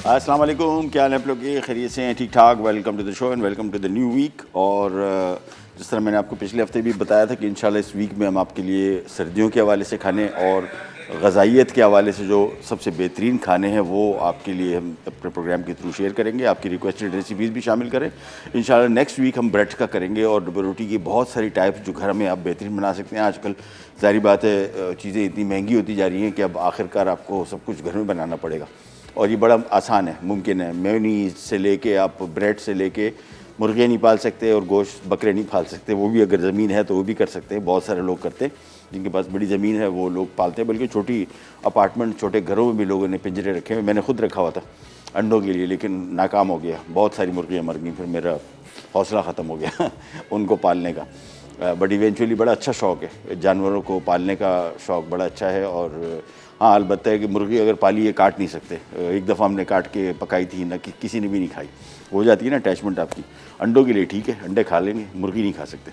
अस्सलाम वालेकुम, क्या हाल है आप लोग के? खैरियत से हैं? ठीक ठाक। Welcome to the show and welcome to the new week. और जिस तरह मैंने आपको पिछले हफ्ते भी बताया था कि इंशाल्लाह इस वीक में हम आपके लिए सर्दियों के हवाले से खाने और ग़ज़ाइयत के हवाले से जो सबसे बेहतरीन खाने हैं वो आपके लिए हम अपने प्रोग्राम के थ्रू शेयर करेंगे। आपकी रिक्वेस्टेड रेसिपीज़ भी शामिल करें। इंशाल्लाह नेक्स्ट वीक हम ब्रेड का करेंगे और डबल रोटी की बहुत सारी टाइप्स जो घर में आप बेहतरीन बना सकते हैं। आजकल ज़ाहिर बात है चीज़ें इतनी महंगी होती जा रही हैं कि अब आखिरकार आपको सब कुछ घर में बनाना पड़ेगा और ये बड़ा आसान है, मुमकिन है। मेयोनीज से लेके आप ब्रेड से लेके मुर्गियाँ नहीं पाल सकते और गोश्त बकरे नहीं पाल सकते, वो भी अगर ज़मीन है तो वो भी कर सकते हैं। बहुत सारे लोग करते हैं जिनके पास बड़ी ज़मीन है, वो लोग पालते हैं। बल्कि छोटी अपार्टमेंट, छोटे घरों में भी लोगों ने पिंजरे रखे हुए। मैंने खुद रखा हुआ था अंडों के लिए, लेकिन नाकाम हो गया। बहुत सारी मुर्गियाँ मर गई, फिर मेरा हौसला ख़त्म हो गया उनको पालने का। बट इवेंचुअली बड़ा अच्छा शौक़ है, जानवरों को पालने का शौक़ बड़ा अच्छा है। और हाँ, अलबत्ता है कि मुर्गी अगर पाली है काट नहीं सकते। एक दफ़ा हमने काट के पकाई थी ना, कि किसी ने भी नहीं खाई। हो जाती है ना अटैचमेंट आपकी। अंडों के लिए ठीक है, अंडे खा लेंगे, मुर्गी नहीं खा सकते।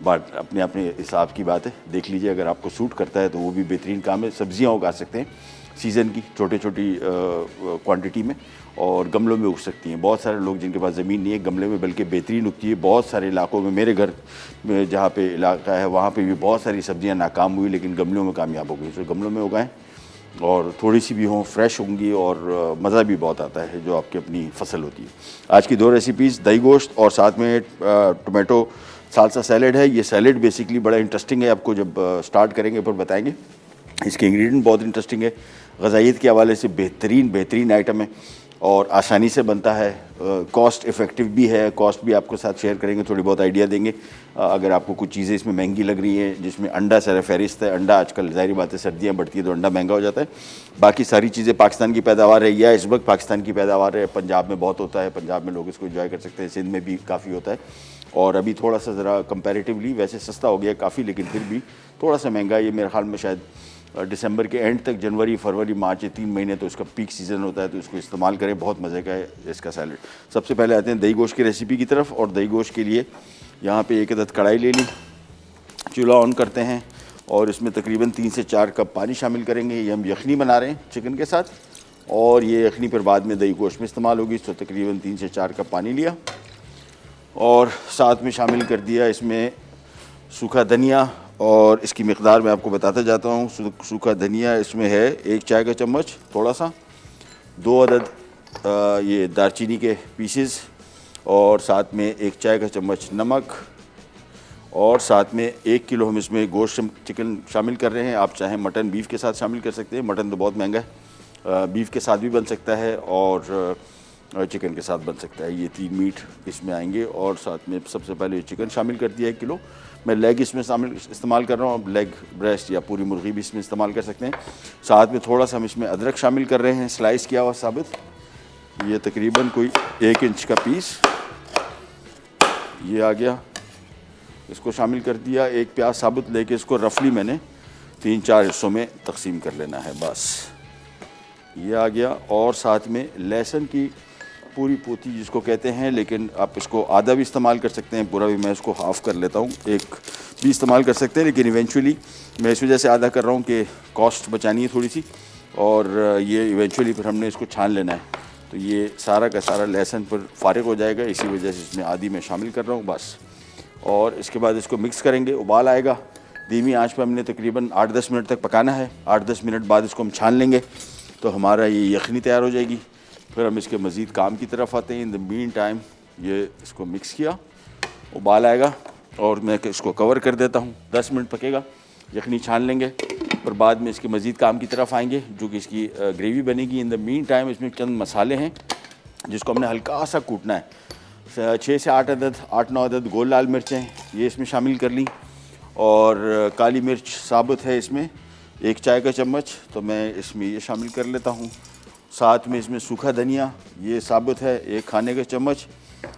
बट अपने अपने हिसाब की बात है, देख लीजिए। अगर आपको सूट करता है तो वो भी बेहतरीन काम है। सब्जियाँ उगा सकते हैं सीज़न की, छोटी छोटी क्वांटिटी में, और गमलों में उग सकती हैं। बहुत सारे लोग जिनके पास ज़मीन नहीं है, गमले में बल्कि बेहतरीन उगती है। बहुत सारे इलाकों में, मेरे घर में जहाँ पे इलाका है वहाँ पे भी बहुत सारी सब्जियाँ नाकाम हुई, लेकिन गमलों में कामयाब हो गई। तो गमलों में उगाएं और थोड़ी सी भी हों, फ्रेश होंगी और मज़ा भी बहुत आता है जो आपकी अपनी फसल होती है। आज की दो रेसिपीज़, दही गोश्त और साथ में टोमेटो सालसा सैलेड है। ये सैलेड बेसिकली बड़ा इंटरेस्टिंग है, आपको जब स्टार्ट करेंगे पर बताएंगे। इसके इंग्रेडिएंट बहुत इंटरेस्टिंग है, ग़ज़ाइयत के हवाले से बेहतरीन आइटम है और आसानी से बनता है। कॉस्ट इफ़ेक्टिव भी है, कॉस्ट भी आपके साथ शेयर करेंगे, थोड़ी बहुत आइडिया देंगे। अगर आपको कुछ चीज़ें इसमें महंगी लग रही हैं, जिसमें अंडा सरफ़हरिस्त है। अंडा आजकल ज़ाहिर बात है सर्दियाँ बढ़ती है तो अंडा महंगा हो जाता है। बाकी सारी चीज़ें पाकिस्तान की पैदावार है, या इस वक्त पाकिस्तान की पैदावार है। पंजाब में बहुत होता है, पंजाब में लोग इसको एंजॉय कर सकते हैं, सिंध में भी काफ़ी होता है। और अभी थोड़ा सा ज़रा कंपैरेटिवली वैसे सस्ता हो गया काफ़ी, लेकिन फिर भी थोड़ा सा महंगा है। ये मेरे ख्याल में शायद दिसंबर के एंड तक, जनवरी फरवरी मार्च, ये 3 महीने तो इसका पीक सीज़न होता है, तो इसको इस्तेमाल करें। बहुत मज़े का है इसका सैलेड। सबसे पहले आते हैं दही गोश्त की रेसिपी की तरफ। और दही गोश्त के लिए यहाँ पे एक अदद कढ़ाई ले ली, चूल्हा ऑन करते हैं और इसमें तकरीबन 3 से 4 कप पानी शामिल करेंगे। ये हम यखनी बना रहे हैं चिकन के साथ, और ये यखनी फिर बाद में दही गोश्त में इस्तेमाल होगी। तो तकरीबन 3 से 4 कप पानी लिया और साथ में शामिल कर दिया इसमें सूखा धनिया। और इसकी मिक़दार मैं आपको बताता जाता हूँ। सूखा धनिया इसमें है 1 चाय का चम्मच थोड़ा सा, 2 अदद ये दालचीनी के पीसेस, और साथ में 1 चाय का चम्मच नमक, और साथ में 1 किलो हम इसमें गोश्त चिकन शामिल कर रहे हैं। आप चाहें मटन बीफ के साथ शामिल कर सकते हैं। मटन तो बहुत महंगा है, बीफ के साथ भी बन सकता है और चिकन के साथ बन सकता है। ये 3 मीट इसमें आएंगे। और साथ में सबसे पहले चिकन शामिल कर दिया 1 किलो। मैं लेग इसमें शामिल इस्तेमाल कर रहा हूँ, अब लेग, ब्रेस्ट या पूरी मुर्गी भी इसमें इस्तेमाल कर सकते हैं। साथ में थोड़ा सा हम इसमें अदरक शामिल कर रहे हैं, स्लाइस किया हुआ साबित। ये तकरीबन कोई 1 इंच का पीस ये आ गया, इसको शामिल कर दिया। 1 प्याज साबुत लेके इसको रफली मैंने 3-4 हिस्सों में तकसीम कर लेना है, बस ये आ गया। और साथ में लहसुन की पूरी पोथी जिसको कहते हैं, लेकिन आप इसको आधा भी इस्तेमाल कर सकते हैं, पूरा भी। मैं इसको हाफ़ कर लेता हूँ, 1 भी इस्तेमाल कर सकते हैं, लेकिन इवेंचुअली मैं इस वजह से आधा कर रहा हूँ कि कॉस्ट बचानी है थोड़ी सी, और ये इवेंचुअली फिर हमने इसको छान लेना है। तो ये सारा का सारा लहसुन पर फारिग हो जाएगा, इसी वजह से इसमें आधी मैं शामिल कर रहा हूँ, बस। और इसके बाद इसको मिक्स करेंगे, उबाल आएगा। धीमी आंच पर हमने तकरीबन 8-10 मिनट तक पकाना है। 8-10 मिनट बाद इसको हम छान लेंगे तो हमारा ये यखनी तैयार हो जाएगी। फिर हम इसके मज़ीद काम की तरफ आते हैं। इन द मीन टाइम ये इसको मिक्स किया, उबाल आएगा और मैं इसको कवर कर देता हूँ। 10 मिनट पकेगा, यखनी छान लेंगे, और बाद में इसके मज़ीद काम की तरफ आएंगे जो कि इसकी ग्रेवी बनेगी। इन द मीन टाइम इसमें चंद मसाले हैं जिसको हमने हल्का सा कूटना है। 6 से 8 अदद, 8-9 अदद गोल लाल मिर्चें ये इसमें शामिल कर ली, और काली मिर्च साबुत है इसमें 1 चाय का चम्मच, तो मैं इसमें ये शामिल कर लेता हूँ। साथ में इसमें सूखा धनिया ये साबुत है 1 खाने का चम्मच।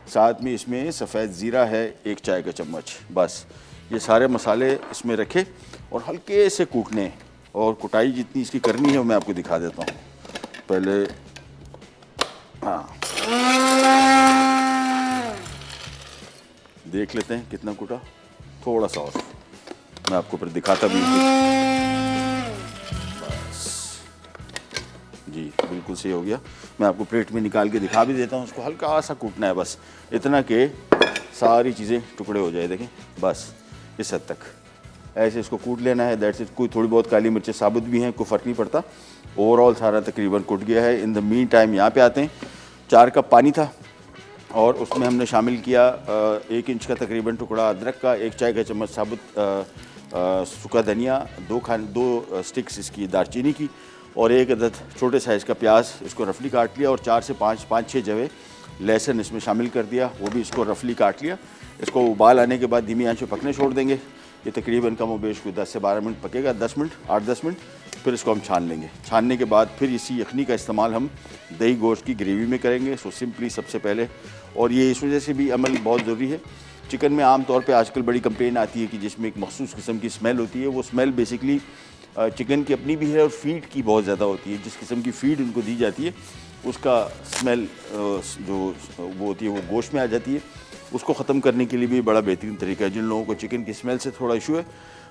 साथ में इसमें सफ़ेद ज़ीरा है 1 चाय का चम्मच। बस ये सारे मसाले इसमें रखे और हल्के से कूटने, और कुटाई जितनी इसकी करनी है मैं आपको दिखा देता हूँ। पहले हाँ, देख लेते हैं कितना कूटा, थोड़ा सा और मैं आपको फिर दिखाता भी हूँ। बस जी बिल्कुल सही हो गया। मैं आपको प्लेट में निकाल के दिखा भी देता हूँ। उसको हल्का सा कूटना है बस, इतना कि सारी चीज़ें टुकड़े हो जाए। देखें बस इस हद तक ऐसे इसको कूट लेना है। That's it. कोई थोड़ी बहुत काली मिर्चें साबुत भी हैं, कोई फ़र्क नहीं पड़ता। ओवरऑल सारा तकरीबन कूट गया है। इन द मीन टाइम यहाँ पे आते हैं। 4 कप पानी था और उसमें हमने शामिल किया 1 इंच का तकरीबन टुकड़ा अदरक का, 1 चाय का चम्मच साबुत सूखा धनिया, 2 स्टिक्स इसकी दालचीनी की और 1 अदद छोटे साइज़ का प्याज, इसको रफली काट लिया और 4 से 5-6 जवे लहसुन इसमें शामिल कर दिया, वो भी इसको रफली काट लिया। इसको उबाल आने के बाद धीमी आंच पे पकने छोड़ देंगे। ये तकरीबन कम व बेश कोई 10 से 12 मिनट पकेगा, 10 मिनट 8-10 मिनट। फिर इसको हम छान लेंगे। छानने के बाद फिर इसी यखनी का इस्तेमाल हम दही गोश्त की ग्रेवी में करेंगे। सो सिंपली सबसे पहले, और ये इस वजह से भी अमल बहुत ज़रूरी है, चिकन में आम तौर पे आजकल बड़ी कंप्लेन आती है कि जिसमें एक मखसूस किस्म की स्मेल होती है। वो स्मेल बेसिकली चिकन की अपनी भी है और फीड की बहुत ज़्यादा होती है। जिस किस्म की फीड उनको दी जाती है उसका स्मेल जो वो होती है वो गोश्त में आ जाती है। उसको ख़त्म करने के लिए भी बड़ा बेहतरीन तरीका है। जिन लोगों को चिकन की स्मेल से थोड़ा इशू है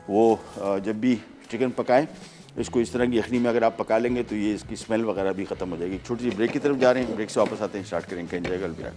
वो जब भी चिकन पकाएं, इसको इस तरह की यखनी में अगर आप पका लेंगे तो ये इसकी स्मेल वगैरह भी ख़त्म हो जाएगी। एक छोटी सी ब्रेक की तरफ जा रहे हैं, ब्रेक से वापस आते हैं, स्टार्ट करेंगे। Enjoy back.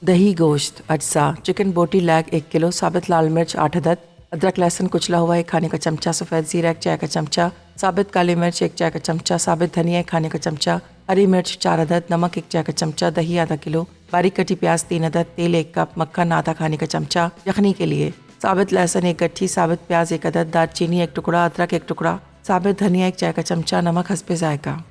दही गोश्त अज्जा, चिकन बोटी लैग 1 किलो, साबित लाल मिर्च 8 अदद, अदरक लहसुन कुचला हुआ 1 खाने का चमचा, सफ़ेद ज़ीरा 1 चाय का चमचा, साबित काली मिर्च 1 चाय का चमचा, साबित धनिया 1 खाने का चमचा, हरी मिर्च 4 अदद, नमक 1 चाय का चमचा, दही आधा किलो, बारीक कटी प्याज 3 अदद, तेल 1 कप, मक्खन आधा खाने का चमचा। यखनी के लिए साबित लहसुन 1 गट्ठी, साबित प्याज 1 अदद, दालचीनी 1 टुकड़ा, अदरक 1 टुकड़ा, साबित धनिया 1 चाय का चमचा, नमक हस्बे जायका।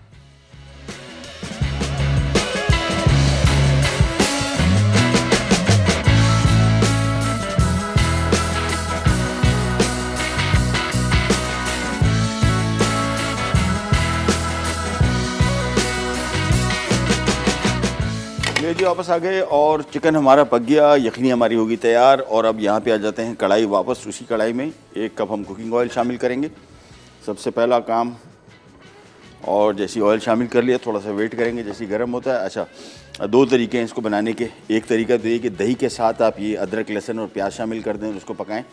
ले जी वापस आ गए और चिकन हमारा पक गया, यखनी हमारी होगी तैयार। और अब यहाँ पे आ जाते हैं कढ़ाई वापस। उसी कढ़ाई में 1 कप हम कुकिंग ऑयल शामिल करेंगे, सबसे पहला काम। और जैसे ऑयल शामिल कर लिया थोड़ा सा वेट करेंगे जैसे गर्म होता है। अच्छा, 2 तरीके हैं इसको बनाने के। एक तरीका तो ये कि दही के साथ आप ये अदरक लहसुन और प्याज शामिल कर दें और उसको पकाएं।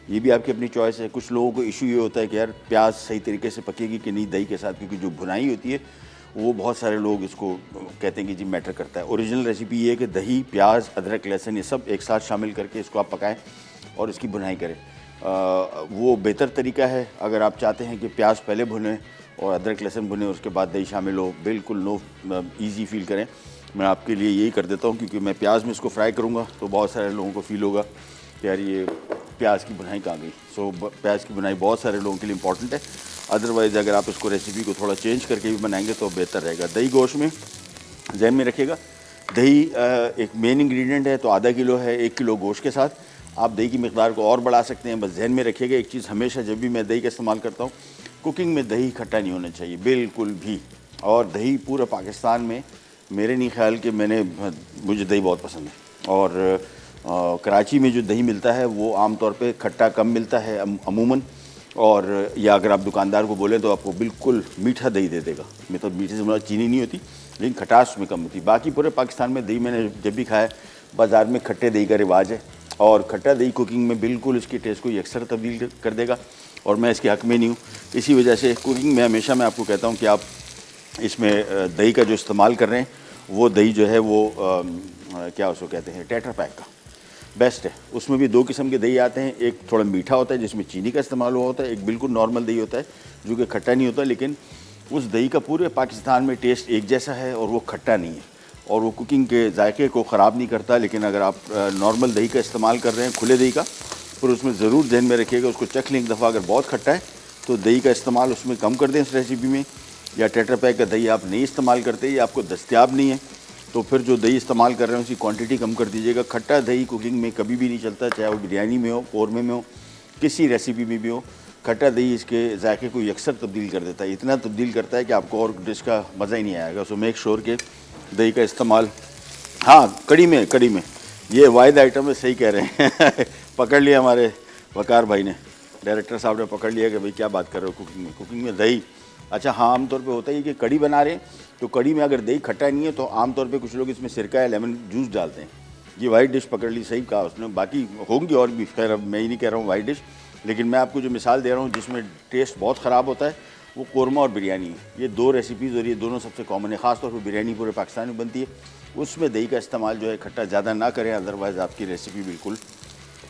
ये भी आपकी अपनी चॉइस है। कुछ लोगों को इशू ये होता है कि यार प्याज सही तरीके से पकेगी कि नहीं दही के साथ, क्योंकि जो भुनाई होती है वो बहुत सारे लोग इसको कहते हैं कि जी मैटर करता है। ओरिजिनल रेसिपी ये है कि दही, प्याज, अदरक, लहसुन ये सब एक साथ शामिल करके इसको आप पकाएं और इसकी भुनाई करें। वो बेहतर तरीका है। अगर आप चाहते हैं कि प्याज पहले भुनें और अदरक लहसुन भुने उसके बाद दही शामिल हो, बिल्कुल नो ईजी फील करें, मैं आपके लिए यही कर देता हूँ। क्योंकि मैं प्याज में इसको फ्राई करूँगा तो बहुत सारे लोगों को फील होगा कि यार ये प्याज की भुनाई कहाँ गई। सो प्याज की भुनाई बहुत सारे लोगों के लिए इंपॉर्टेंट है। अदरवाइज़ अगर आप इसको रेसिपी को थोड़ा चेंज करके भी बनाएंगे तो बेहतर रहेगा। दही गोश्त में जहन में रखिएगा, दही एक मेन इंग्रेडिएंट है, तो आधा किलो है 1 किलो गोश्त के साथ। आप दही की मिकदार को और बढ़ा सकते हैं। बस जहन में रखिएगा एक चीज़, हमेशा जब भी मैं दही का इस्तेमाल करता हूँ, कुकिंग में दही खट्टा नहीं होना चाहिए बिल्कुल भी। और दही पूरे पाकिस्तान में मेरे नहीं ख्याल कि मुझे दही बहुत पसंद है। और कराची में जो दही मिलता है वो आमतौर पे खट्टा कम मिलता है अमूमन। और या अगर आप दुकानदार को बोलें तो आपको बिल्कुल मीठा दही दे देगा। मतलब मीठे से मतलब चीनी नहीं होती, लेकिन खटास उसमें कम होती। बाकी पूरे पाकिस्तान में दही मैंने जब भी खाया, बाज़ार में खट्टे दही का रिवाज है और खट्टा दही कुकिंग में बिल्कुल इसकी टेस्ट को यकसर तब्दील कर देगा। और मैं इसके हक़ में नहीं हूँ। इसी वजह से कुकिंग में हमेशा मैं आपको कहता हूँ कि आप इसमें दही का जो इस्तेमाल कर रहे हैं वो दही जो है वो क्या उसको कहते हैं, टेट्रा पैक का बेस्ट है। उसमें भी 2 किस्म के दही आते हैं। एक थोड़ा मीठा होता है जिसमें चीनी का इस्तेमाल हुआ होता है, एक बिल्कुल नॉर्मल दही होता है जो कि खट्टा नहीं होता। लेकिन उस दही का पूरे पाकिस्तान में टेस्ट एक जैसा है और वो खट्टा नहीं है और वो कुकिंग के जायके को ख़राब नहीं करता। लेकिन अगर आप नॉर्मल दही का इस्तेमाल कर रहे हैं, खुले दही का, फिर उसमें ज़रूर ध्यान में रखिएगा, उसको चख लें एक दफ़ा। अगर बहुत खट्टा है तो दही का इस्तेमाल उसमें कम कर दें इस रेसिपी में। या टेट्रा पैक का दही आप नहीं इस्तेमाल करते या आपको दस्तियाब नहीं है तो फिर जो दही इस्तेमाल कर रहे हैं उसकी क्वांटिटी कम कर दीजिएगा। खट्टा दही कुकिंग में कभी भी नहीं चलता, चाहे वो बिरयानी में हो, कौरमे में हो, किसी रेसिपी में भी हो। खट्टा दही इसके जायके को यकसर तब्दील कर देता है, इतना तब्दील करता है कि आपको और डिश का मज़ा ही नहीं आएगा। सो मेक श्योर के दही का इस्तेमाल, हाँ कड़ी में ये वाहिद आइटम है, सही कह रहे हैं पकड़ लिया हमारे वकार भाई ने, डायरेक्टर साहब ने पकड़ लिया कि भाई क्या बात कर रहे हो कुकिंग में दही। अच्छा हाँ, आमतौर पे होता है कि कड़ी बना रहे हैं तो कड़ी में अगर दही खट्टा नहीं है तो आमतौर पे कुछ लोग इसमें सिरका या लेमन जूस डालते हैं। ये वाइट डिश पकड़ ली, सही कहा उसने। बाकी होंगी और भी, खैर अब मैं ही नहीं कह रहा हूँ वाइट डिश, लेकिन मैं आपको जो मिसाल दे रहा हूँ जिसमें टेस्ट बहुत ख़राब होता है वो कौरमा और बिरयानी है। ये दो रेसिपीज़ और ये दोनों सबसे कॉमन है, ख़ासतौर पर बिरयानी पूरे पाकिस्तान में बनती है। उसमें दही का इस्तेमाल जो है खट्टा ज़्यादा ना करें, अदरवाइज़ आपकी रेसिपी बिल्कुल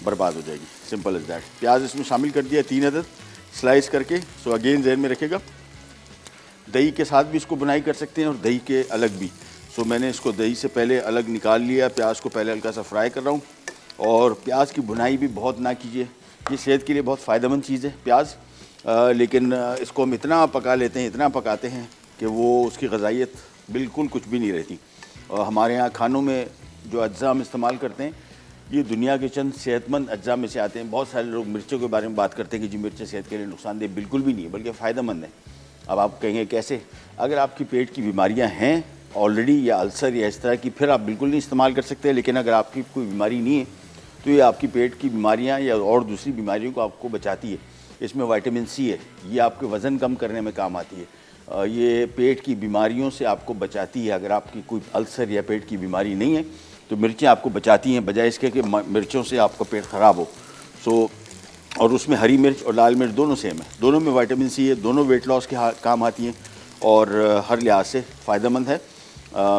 बर्बाद हो जाएगी। Simple as that. प्याज इसमें शामिल कर दिया 3 अदद स्लाइस करके। सो अगेन जहन में रखेगा दही के साथ भी इसको बुनाई कर सकते हैं और दही के अलग भी। सो मैंने इसको दही से पहले अलग निकाल लिया, प्याज को पहले हल्का सा फ्राई कर रहा हूँ। और प्याज की बुनाई भी बहुत ना कीजिए, ये सेहत के लिए बहुत फ़ायदेमंद चीज़ है प्याज, लेकिन इसको हम इतना पका लेते हैं, इतना पकाते हैं कि वो उसकी ग़ज़ाइयत बिल्कुल कुछ भी नहीं रहती। और हमारे यहाँ खानों में जो अज्जा हम इस्तेमाल करते हैं ये दुनिया के चंद सेहतमंद अज्जा में से आते हैं। बहुत सारे लोग मिर्चों के बारे में बात करते हैं कि जी मिर्चें सेहत के लिए नुकसानदेह, बिल्कुल भी नहीं है, बल्कि फ़ायदेमंद है। अब आप कहेंगे कैसे? अगर आपकी पेट की बीमारियां हैं ऑलरेडी या अल्सर या इस तरह की, फिर आप बिल्कुल नहीं इस्तेमाल कर सकते। लेकिन अगर आपकी कोई बीमारी नहीं है तो ये आपकी पेट की बीमारियां या और दूसरी बीमारियों को आपको बचाती है। इसमें विटामिन सी है, ये आपके वज़न कम करने में काम आती है। ये पेट की बीमारियों से आपको बचाती है। अगर आपकी कोई अल्सर या पेट की बीमारी नहीं है तो मिर्चें आपको बचाती हैं, बजाय इसके कि मिर्चों से आपका पेट ख़राब हो। सो और उसमें हरी मिर्च और लाल मिर्च दोनों सेम है, दोनों में विटामिन सी है, दोनों वेट लॉस के काम आती हैं और हर लिहाज से फ़ायदेमंद है।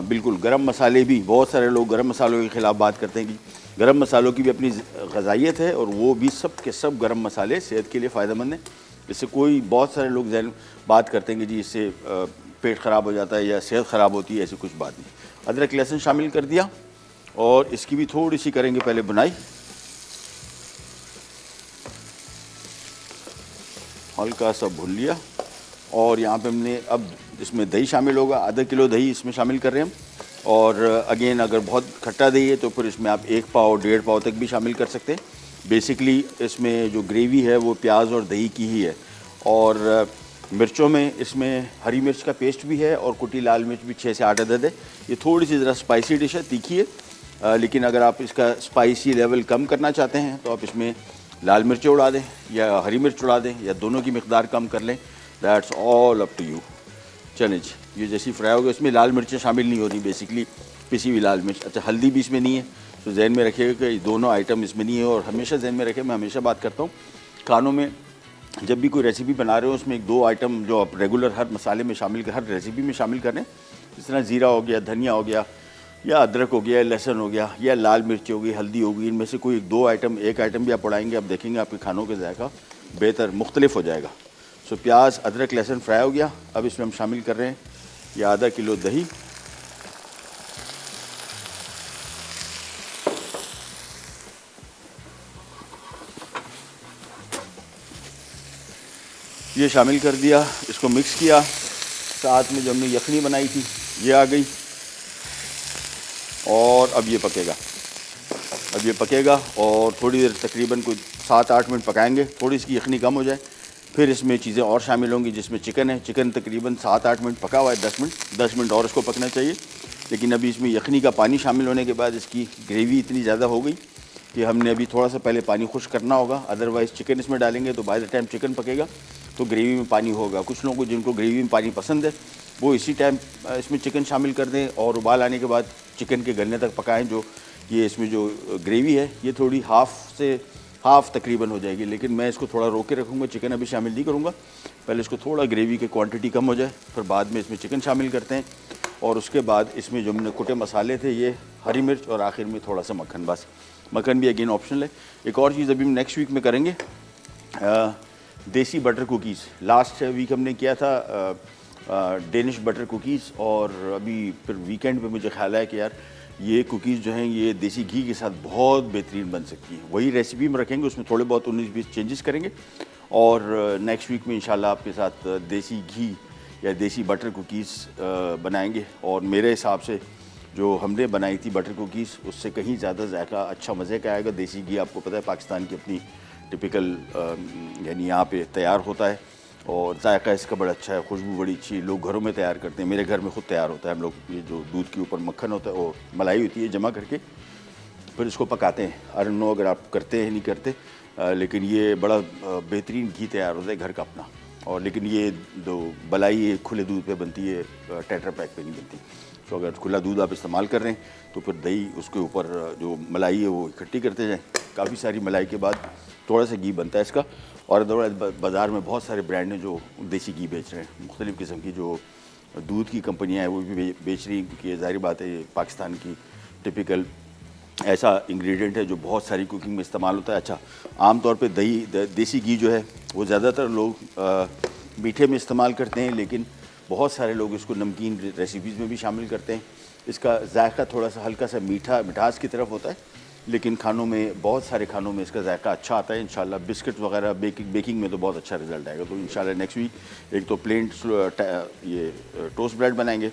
बिल्कुल। गरम मसाले भी, बहुत सारे लोग गरम मसालों के ख़िलाफ़ बात करते हैं कि गरम मसालों की भी अपनी ग़ज़ाइयत है और वो भी सब के सब गरम मसाले सेहत के लिए फ़ायदेमंद हैं। इससे कोई, बहुत सारे लोग जहन बात करते हैं कि जी इससे पेट ख़राब हो जाता है या सेहत ख़राब होती है, ऐसी कुछ बात नहीं। अदरक लहसुन शामिल कर दिया और इसकी भी थोड़ी सी करेंगे पहले बुनाई। हल्का सा भून लिया और यहाँ पे हमने अब इसमें दही शामिल होगा, आधा किलो दही इसमें शामिल कर रहे हैं हम। और अगेन अगर बहुत खट्टा दही है तो फिर इसमें आप 1 पाव 1.5 पाव तक भी शामिल कर सकते हैं। बेसिकली इसमें जो ग्रेवी है वो प्याज और दही की ही है। और मिर्चों में इसमें हरी मिर्च का पेस्ट भी है और कुटी लाल मिर्च भी 6 से 8 अदद है। ये थोड़ी सी ज़रा स्पाइसी डिश है, तीखी है, लेकिन अगर आप इसका स्पाइसी लेवल कम करना चाहते हैं तो आप इसमें लाल मिर्चें उड़ा दें या हरी मिर्च उड़ा दें या दोनों की मिकदार कम कर लें। That's all up to you. चलें जी, ये जैसी फ्राई हो गया, इसमें लाल मिर्चें शामिल नहीं होती, बेसिकली पिसी हुई लाल मिर्च। अच्छा, हल्दी भी इसमें नहीं है, तो जहन में रखिएगा कि दोनों आइटम इसमें नहीं है। और हमेशा जहन में रखें, मैं हमेशा बात करता हूँ खानों में जब भी कोई रेसिपी बना रहे हो उसमें 1-2 आइटम जो आप रेगुलर हर मसाले में शामिल, हर रेसिपी में शामिल करें। जिस तरह ज़ीरा हो गया, धनिया हो गया, या अदरक हो गया, लहसुन हो गया, या लाल मिर्च हो गई, हल्दी हो गई, इनमें से कोई 2 आइटम, एक आइटम भी आप उड़ाएंगे, आप देखेंगे आपके खानों का जायका बेहतर मुख्तलिफ हो जाएगा। सो प्याज, अदरक, लहसुन फ्राई हो गया। अब इसमें हम शामिल कर रहे हैं ये आधा किलो दही। ये शामिल कर दिया, इसको मिक्स किया। साथ में जो हमने यखनी बनाई थी ये आ गई और अब ये पकेगा और थोड़ी देर तकरीबन कुछ 7-8 मिनट पकाएंगे, थोड़ी इसकी यखनी कम हो जाए। फिर इसमें चीज़ें और शामिल होंगी, जिसमें चिकन है। चिकन तकरीबन 7-8 मिनट पका हुआ है, 10 मिनट और इसको पकना चाहिए। लेकिन अभी इसमें यखनी का पानी शामिल होने के बाद इसकी ग्रेवी इतनी ज़्यादा हो गई कि हमने अभी थोड़ा सा पहले पानी खुश करना होगा, अदरवाइज़ चिकन इसमें डालेंगे तो बाय द टाइम चिकन पकेगा तो ग्रेवी में पानी होगा। कुछ लोगों को जिनको ग्रेवी में पानी पसंद है वो इसी टाइम इसमें चिकन शामिल कर दें और उबाल आने के बाद चिकन के गलने तक पकाएं। जो ये इसमें जो ग्रेवी है ये थोड़ी हाफ़ तकरीबन हो जाएगी, लेकिन मैं इसको थोड़ा रोक के रखूँगा, चिकन अभी शामिल नहीं करूँगा। पहले इसको थोड़ा ग्रेवी की क्वांटिटी कम हो जाए, फिर बाद में इसमें चिकन शामिल करते हैं और उसके बाद इसमें जो हमने कुटे मसाले थे ये हरी मिर्च और आखिर में थोड़ा सा मक्खन। बस मक्खन भी अगेन ऑप्शनल है। एक और चीज़ अभी हम नेक्स्ट वीक में करेंगे, देसी बटर कुकीज़। लास्ट वीक हमने किया था डेनिश बटर कुकीज़ और अभी फिर वीकेंड पे मुझे ख्याल है कि यार ये कुकीज़ जो हैं ये देसी घी के साथ बहुत बेहतरीन बन सकती हैं। वही रेसिपी में रखेंगे, उसमें थोड़े बहुत 19-20 चेंजेस करेंगे और नेक्स्ट वीक में इंशाल्लाह आपके साथ देसी घी या देसी बटर कुकीज़ बनाएंगे। और मेरे हिसाब से जो हमने बनाई थी बटर कुकीज़ उससे कहीं ज़्यादा जायका अच्छा मज़े का आएगा। देसी घी आपको पता है पाकिस्तान की अपनी टिपिकल यानी यहाँ पे तैयार होता है और जायका इसका बड़ा अच्छा है, खुशबू बड़ी अच्छी, लोग घरों में तैयार करते हैं। मेरे घर में ख़ुद तैयार होता है। हम लोग ये जो दूध के ऊपर मक्खन होता है और मलाई होती है जमा करके फिर इसको पकाते हैं। आई डोंट नो अगर आप करते हैं नहीं करते, लेकिन ये बड़ा बेहतरीन घी तैयार होता है घर का अपना। और लेकिन ये जो मलाई खुले दूध पे बनती है, टेट्रा पैक पे नहीं बनती। तो अगर खुला दूध आप इस्तेमाल कर रहे हैं तो फिर दही उसके ऊपर जो मलाई है वो इकट्ठी करते जाएँ काफ़ी सारी मलाई के बाद थोड़ा सा घी बनता है इसका। और अदरवाइज बाज़ार में बहुत सारे ब्रांड हैं जो देसी घी बेच रहे हैं, मुख्तलिफ़ किस्म की जो दूध की कंपनियाँ हैं वो भी बेच रही हैं, क्योंकि ज़ाहिर बात है ये पाकिस्तान की टिपिकल ऐसा इंग्रेडिएंट है जो बहुत सारी कुकिंग में इस्तेमाल होता है। अच्छा, आम तौर पे देसी घी जो है वो ज़्यादातर लोग मीठे में इस्तेमाल करते हैं, लेकिन बहुत सारे लोग इसको नमकीन रेसिपीज़ में भी शामिल करते हैं। इसका जायका थोड़ा सा हल्का सा मिठास की तरफ होता है, लेकिन खानों में, बहुत सारे खानों में इसका जायका अच्छा आता है इंशाल्लाह। बिस्किट वगैरह बेकिंग में तो बहुत अच्छा रिजल्ट आएगा। तो इंशाल्लाह नेक्स्ट वीक एक तो प्लेन ये टोस्ट ब्रेड बनाएंगे,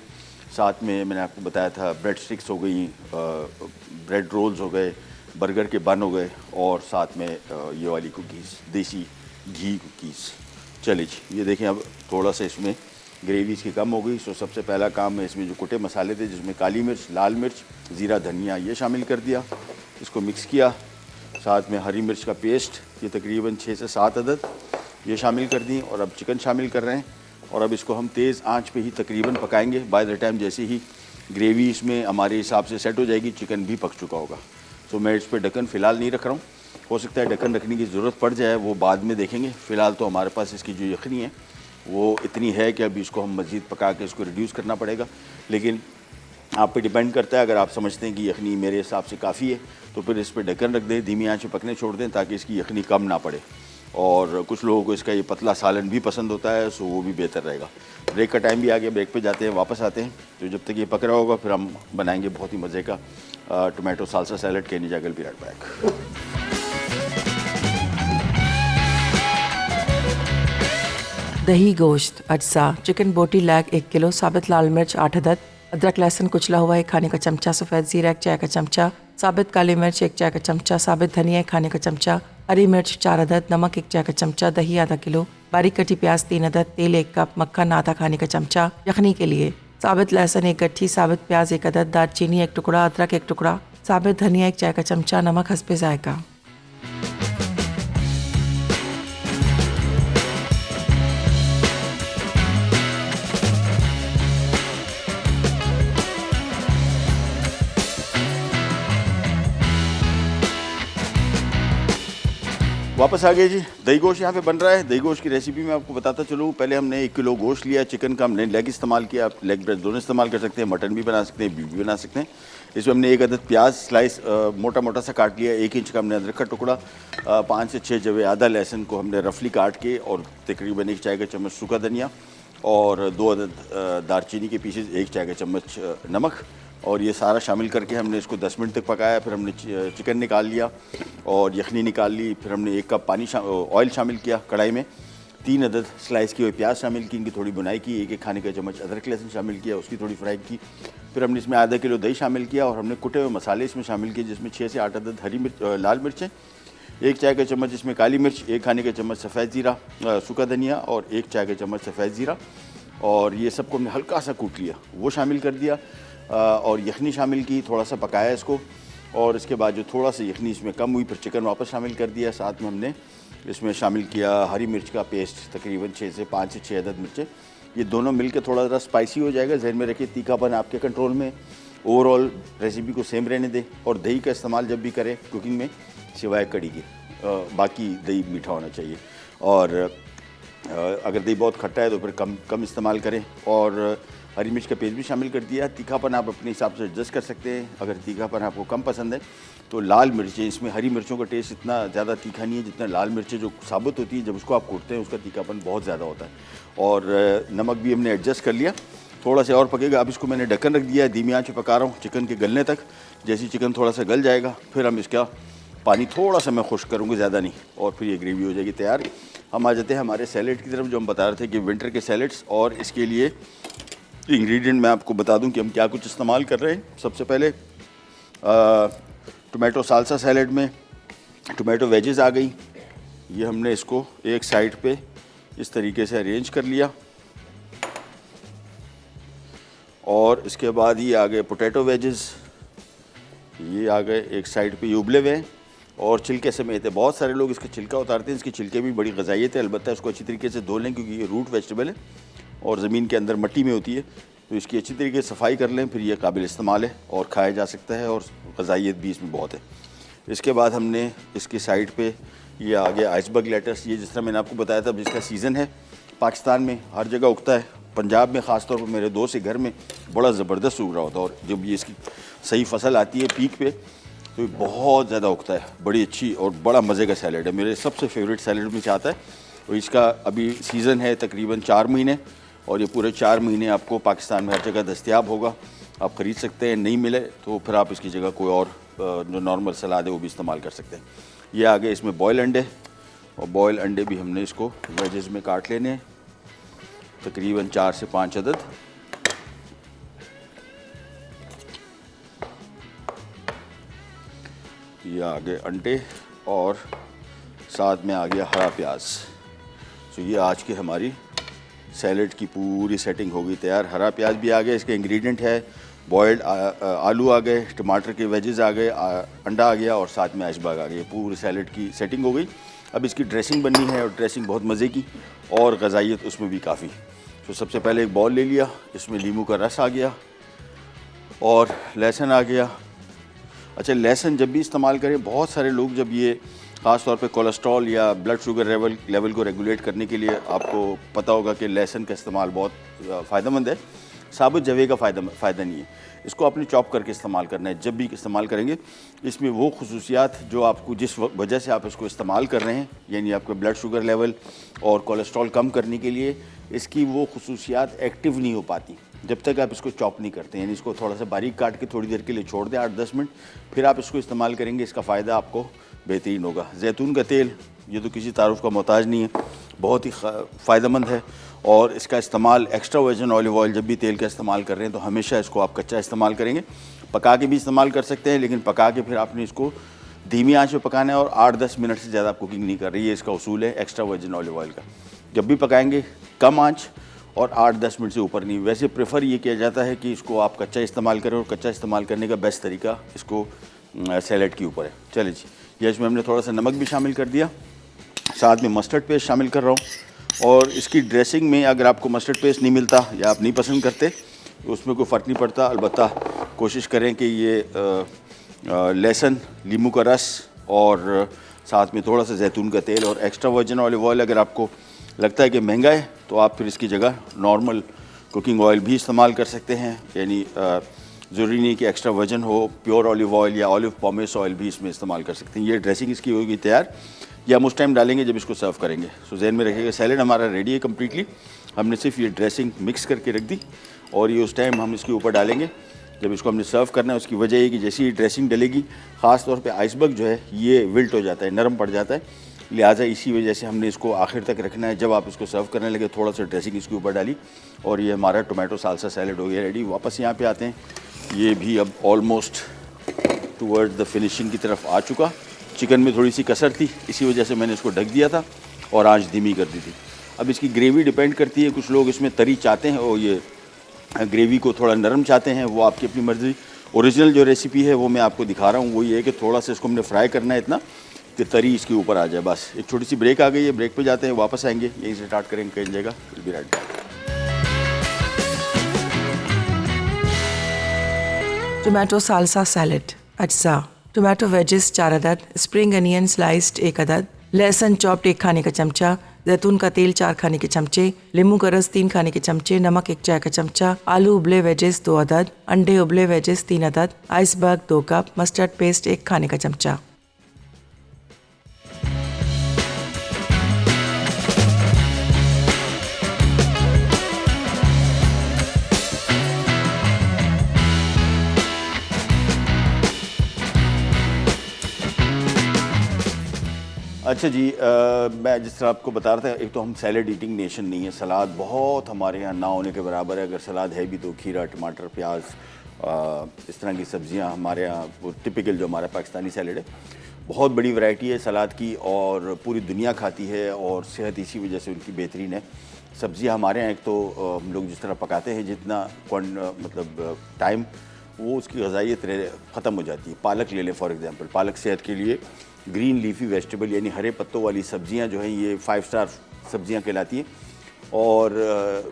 साथ में मैंने आपको बताया था ब्रेड स्टिक्स हो गई, ब्रेड रोल्स हो गए, बर्गर के बन हो गए, और साथ में ये वाली कुकीज़, देसी घी कुकीज़। चलिए जी, ये देखें अब थोड़ा सा इसमें ग्रेवी इसकी कम हो गई। सो सबसे पहला काम है इसमें जो कुटे मसाले थे, जिसमें काली मिर्च, लाल मिर्च, ज़ीरा, धनिया, ये शामिल कर दिया, इसको मिक्स किया। साथ में हरी मिर्च का पेस्ट, ये तकरीबन 6 से 7 अदद ये शामिल कर दी, और अब चिकन शामिल कर रहे हैं। और अब इसको हम तेज़ आंच पे ही तकरीबन पकाएंगे। बाय द टाइम जैसे ही ग्रेवी इसमें हमारे हिसाब से सेट हो जाएगी, चिकन भी पक चुका होगा। तो मैं इस पर ढक्कन फ़िलहाल नहीं रख रहा हूँ, हो सकता है ढक्कन रखने की ज़रूरत पड़ जाए, वो बाद में देखेंगे। फ़िलहाल तो हमारे पास इसकी जो यखनी है वो इतनी है कि अभी इसको हम मज़ीद पका के इसको रिड्यूस करना पड़ेगा, लेकिन आप पे डिपेंड करता है। अगर आप समझते हैं कि यखनी मेरे हिसाब से काफ़ी है तो फिर इस पर ढक्कन रख दें, धीमी आंच पे पकने छोड़ दें, ताकि इसकी यखनी कम ना पड़े। और कुछ लोगों को इसका ये पतला सालन भी पसंद होता है, सो वो भी बेहतर रहेगा। ब्रेक का टाइम भी आ गया, ब्रेक पे जाते हैं, वापस आते हैं। तो जब तक ये पक रहा होगा फिर हम बनाएंगे बहुत ही मज़े का टोमेटो साल्सा सैलड। कैनी जागल बी राइट बैक। दही गोश्त अज्जा, चिकन बोटी लैग 1 किलो, साबित लाल मिर्च 8 अदद, अदरक लहसुन कुचला हुआ 1 खाने का चमचा, सफ़ेद ज़ीरा 1 चाय का चमचा, साबित काली मिर्च 1 चाय का चमचा, साबित धनिया 1 खाने का चमचा, हरी मिर्च 4 अदद, नमक 1 चाय का चमचा, दही आधा किलो, बारीक कटी प्याज 3 अदद, तेल 1 कप, मक्खन आधा खाने का चमचा। यखनी के लिए साबित लहसुन 1 गट्ठी, साबित प्याज 1 अदद, दालचीनी 1 टुकड़ा, अदरक 1 टुकड़ा, साबित धनिया 1 चाय का चमचा, नमक हस्बे जायका। वापस आ गए जी। दही गोश्त यहाँ पे बन रहा है। दही गोश्त की रेसिपी मैं आपको बताता चलूँ। पहले हमने 1 किलो गोश्त लिया, चिकन का हमने लेग इस्तेमाल किया, आप लेग ब्रेस्ट दोनों इस्तेमाल कर सकते हैं, मटन भी बना सकते हैं, बीफ भी बना सकते हैं। इसमें हमने 1 अदद प्याज स्लाइस मोटा मोटा सा काट लिया, 1 इंच का हमने अदरक का टुकड़ा, 5 से 6 जवे आधा लहसुन को हमने रफली काट के, और तकरीबन 1 चाय का चम्मच सूखा धनिया, और 2 अदद दालचीनी के पीसेज, 1 चाय का चम्मच नमक, और ये सारा शामिल करके हमने इसको 10 मिनट तक पकाया। फिर हमने चिकन निकाल लिया और यखनी निकाल ली। फिर हमने 1 कप ऑयल शामिल किया कढ़ाई में, 3 अदद स्लाइस की हुई प्याज शामिल की, इनकी थोड़ी बुनाई की, 1 खाने का चम्मच अदरक लहसुन शामिल किया, उसकी थोड़ी फ्राई की। फिर हमने इसमें आधा किलो दही शामिल किया, और हमने कुटे हुए मसाले इसमें शामिल किए, जिसमें 6 से 8 अदद लाल मिर्चें, 1 चाय का चम्मच इसमें काली मिर्च, 1 खाने का चम्मच सफ़ेद ज़ीरा सूखा धनिया, और 1 चाय का चम्मच सफ़ेद ज़ीरा, और ये सबको हमने हल्का सा कूट लिया, वो शामिल कर दिया। और यखनी शामिल की, थोड़ा सा पकाया इसको, और इसके बाद जो थोड़ा सा यखनी इसमें कम हुई, फिर चिकन वापस शामिल कर दिया। साथ में हमने इसमें शामिल किया हरी मिर्च का पेस्ट, तकरीबन 5 से 6 अदद मिर्चें। ये दोनों मिलकर थोड़ा ज़रा स्पाइसी हो जाएगा। जहन में रखिए तीखापन आपके कंट्रोल में, ओवरऑल रेसिपी को सेम रहने दें। और दही का इस्तेमाल जब भी करें कुकिंग में, सिवाय कड़ी के, बाकी दही मीठा होना चाहिए। और अगर दही बहुत खट्टा है तो फिर कम इस्तेमाल करें। और हरी मिर्च का पेस्ट भी शामिल कर दिया। तीखापन आप अपने हिसाब से एडजस्ट कर सकते हैं। अगर तीखापन आपको कम पसंद है तो लाल मिर्चें, इसमें हरी मिर्चों का टेस्ट इतना ज़्यादा तीखा नहीं है जितना लाल मिर्चें जो साबुत होती है, जब उसको आप कूटते हैं उसका तीखापन बहुत ज़्यादा होता है। और नमक भी हमने एडजस्ट कर लिया, थोड़ा सा और पकेगा। अब इसको मैंने ढक्कन रख दिया है, धीमी आंच पे पका रहा हूँ चिकन के गलने तक। जैसे चिकन थोड़ा सा गल जाएगा फिर हम इसका पानी थोड़ा सा मैं खुश्क करूँगी, ज़्यादा नहीं, और फिर ये ग्रेवी हो जाएगी तैयार। हम आ जाते हैं हमारे सैलेड की तरफ, जो हम बता रहे थे कि विंटर के सैलेड्स। और इसके लिए इंग्रेडिएंट मैं आपको बता दूं कि हम क्या कुछ इस्तेमाल कर रहे हैं। सबसे पहले टोमेटो साल्सा सैलेड में टोमेटो वेजेस आ गई। ये हमने इसको एक साइड पे इस तरीके से अरेंज कर लिया, और इसके बाद ये आ गए पोटैटो वेजेस, ये आ गए एक साइड पे, ये उबले हुए हैं और छिलके समेत है। बहुत सारे लोग इसका छिलका उतारते हैं, इसके छिलके भी बड़ी ग़िज़ाइयत है। अलबत्ता इसको अच्छी तरीके से धो लें, क्योंकि ये रूट वेजिटेबल है और ज़मीन के अंदर मिट्टी में होती है, तो इसकी अच्छी तरीके से सफाई कर लें, फिर ये काबिल इस्तेमाल है और खाया जा सकता है, और ग़िज़ाइयत भी इसमें बहुत है। इसके बाद हमने इसकी साइड पे ये आ गया आइसबर्ग लेटस। ये जिस तरह मैंने आपको बताया था जिसका सीज़न है पाकिस्तान में हर जगह उगता है, पंजाब में ख़ास तौर पर मेरे दोस्त के घर में बड़ा ज़बरदस्त उग रहा होता है, और जब ये इसकी सही फसल आती है पीक पे तो ये बहुत ज़्यादा उगता है। बड़ी अच्छी और बड़ा मज़े का सैलड है, मेरे सबसे फेवरेट सैलड में से आता है। और इसका अभी सीज़न है तकरीबन 4 महीने, और ये पूरे 4 महीने आपको पाकिस्तान में हर जगह दस्तयाब होगा, आप ख़रीद सकते हैं। नहीं मिले तो फिर आप इसकी जगह कोई और जो नॉर्मल सलाद है वो भी इस्तेमाल कर सकते हैं। ये आ गए इसमें बॉयल अंडे, और बॉयल अंडे भी हमने इसको वेजेस में काट लेने हैं, तकरीबन 4 से 5 अदद। ये आ गए अंडे और साथ में आ गया हरा प्याज। तो ये आज की हमारी सैलड की पूरी सेटिंग हो गई तैयार। हरा प्याज भी आ गया, इसके इंग्रेडिएंट है बॉयल्ड आलू आ गए, टमाटर के वेजेस आ गए, अंडा आ गया और साथ में आइसबर्ग आ गए। पूरी सैलड की सेटिंग हो गई। अब इसकी ड्रेसिंग बननी है, और ड्रेसिंग बहुत मज़े की और ग़ज़ाइयत उसमें भी काफ़ी। तो सबसे पहले एक बॉल ले लिया, इसमें नींबू का रस आ गया और लहसुन आ गया। अच्छा, लहसुन जब भी इस्तेमाल करें, बहुत सारे लोग जब ये ख़ास तौर पे कोलेस्ट्रॉल या ब्लड शुगर लेवल को रेगुलेट करने के लिए, आपको पता होगा कि लहसुन का इस्तेमाल बहुत फ़ायदेमंद है। साबुत जवे का फ़ायदा नहीं है, इसको आपने चॉप करके इस्तेमाल करना है। जब भी इस्तेमाल करेंगे इसमें वो खुसूसियात जो आपको जिस वजह से आप इसको इस्तेमाल कर रहे हैं, यानी आपका ब्लड शुगर लेवल और कोलेस्ट्रॉल कम करने के लिए, इसकी वो खुसूसियात एक्टिव नहीं हो पाती जब तक आप इसको चॉप नहीं करते। यानी इसको थोड़ा सा बारीक काट के थोड़ी देर के लिए छोड़ दें, 8-10 मिनट, फिर आप इसको इस्तेमाल करेंगे, इसका फ़ायदा आपको बेहतरीन होगा। जैतून का तेल ये तो किसी तारुफ का मोहताज नहीं है, बहुत ही फ़ायदेमंद है। और इसका इस्तेमाल एक्स्ट्रा वर्जिन ऑलिव ऑयल जब भी तेल का इस्तेमाल कर रहे हैं तो हमेशा इसको आप कच्चा इस्तेमाल करेंगे। पका के भी इस्तेमाल कर सकते हैं, लेकिन पका के फिर आपने इसको धीमी आंच पे पकाना है, और 8-10 मिनट से ज़्यादा आप कुकिंग नहीं कर रही है। इसका उसूल है एक्स्ट्रा वर्जिन ऑलिव ऑयल का। जब भी पकाएंगे कम आंच और 8-10 मिनट से ऊपर नहीं। वैसे प्रेफर ये किया जाता है कि इसको आप कच्चा इस्तेमाल करें, और कच्चा इस्तेमाल करने का बेस्ट तरीका इसको सैलड के ऊपर है। चलिए जी, ये इसमें हमने थोड़ा सा नमक भी शामिल कर दिया, साथ में मस्टर्ड पेस्ट शामिल कर रहा हूँ। और इसकी ड्रेसिंग में अगर आपको मस्टर्ड पेस्ट नहीं मिलता या आप नहीं पसंद करते तो उसमें कोई फ़र्क नहीं पड़ता। अलबत्ता कोशिश करें कि ये लहसुन, नींबू का रस और साथ में थोड़ा सा जैतून का तेल और एक्स्ट्रा वर्जिन ऑलिव ऑयल, अगर आपको लगता है कि महंगा है तो आप फिर इसकी जगह नॉर्मल कुकिंग ऑयल भी इस्तेमाल कर सकते हैं। यानी ज़रूरी नहीं कि एक्स्ट्रा वर्जिन हो, प्योर ऑलिव ऑयल या ऑलिव पॉमेस ऑयल भी इसमें इस्तेमाल कर सकते हैं। ये ड्रेसिंग इसकी होगी तैयार, या हम उस टाइम डालेंगे जब इसको सर्व करेंगे। सो ज़हन में रखिएगा, सैलड हमारा रेडी है कम्प्लीटली। हमने सिर्फ ये ड्रेसिंग मिक्स करके रख दी, और ये उस टाइम हम इसके ऊपर डालेंगे जब इसको हमने सर्व करना है। उसकी वजह ये कि जैसे ही ड्रेसिंग डलेगी, ख़ास तौर पे आइसबर्ग जो है ये विल्ट हो जाता है, नरम पड़ जाता है, लिहाजा इसी वजह से हमने इसको आखिर तक रखना है। जब आप इसको सर्व करने लगे थोड़ा सा ड्रेसिंग इसके ऊपर डाली, और ये हमारा टोमेटो साल्सा सैलड हो गया रेडी। वापस यहाँ पे आते हैं, ये भी अब ऑलमोस्ट टूवर्ड्स द फिनिशिंग की तरफ आ चुका। चिकन में थोड़ी सी कसर थी, इसी वजह से मैंने इसको ढक दिया था और आंच धीमी कर दी थी। अब इसकी ग्रेवी डिपेंड करती है, कुछ लोग इसमें तरी चाहते हैं और ये ग्रेवी को थोड़ा नरम चाहते हैं, वो आपकी अपनी मर्ज़ी। ओरिजिनल जो रेसिपी है वो मैं आपको दिखा रहा हूँ, वो ये है कि थोड़ा सा इसको हमने फ्राई करना है इतना कि तरी इसके ऊपर आ जाए। बस एक छोटी सी ब्रेक आ गई है, ब्रेक पे जाते हैं, वापस आएंगे, यहीं से स्टार्ट करेंगे कहीं जगह, फिर भी right back. Tomato salsa salad अज्जा, टोमेटो वेजेस 4 अदद, स्प्रिंग अनियन स्लाइस्ड 1 अदद, लहसुन चॉप्ड 1 खाने का चमचा, जैतून का तेल 4 खाने के चमचे, नींबू का रस 3 खाने के चमचे, नमक 1 चाय का चमचा, आलू उबले वेजेस 2 अदद, अंडे उबले वेजेस 3 अदद, आइसबर्ग 2 कप, मस्टर्ड पेस्ट 1 खाने का चमचा। अच्छा जी, मैं जिस तरह आपको बता रहा था, एक तो हम सैलड ईटिंग नेशन नहीं है, सलाद बहुत हमारे यहाँ ना होने के बराबर है। अगर सलाद है भी तो खीरा, टमाटर, प्याज, इस तरह की सब्जियाँ हमारे यहाँ वो टिपिकल जो हमारा पाकिस्तानी सैलड है। बहुत बड़ी वैरायटी है सलाद की और पूरी दुनिया खाती है, और सेहत इसी वजह से उनकी बेहतरीन है। सब्जियाँ हमारे यहाँ एक तो हम लोग जिस तरह पकाते हैं, जितना मतलब टाइम, वो उसकी ग़ज़ाइयत ख़त्म हो जाती है। पालक ले लें फॉर एग्ज़ाम्पल, पालक सेहत के लिए ग्रीन लीफी वेजिटेबल यानी हरे पत्तों वाली सब्जियां जो हैं ये 5 स्टार सब्जियां कहलाती हैं। और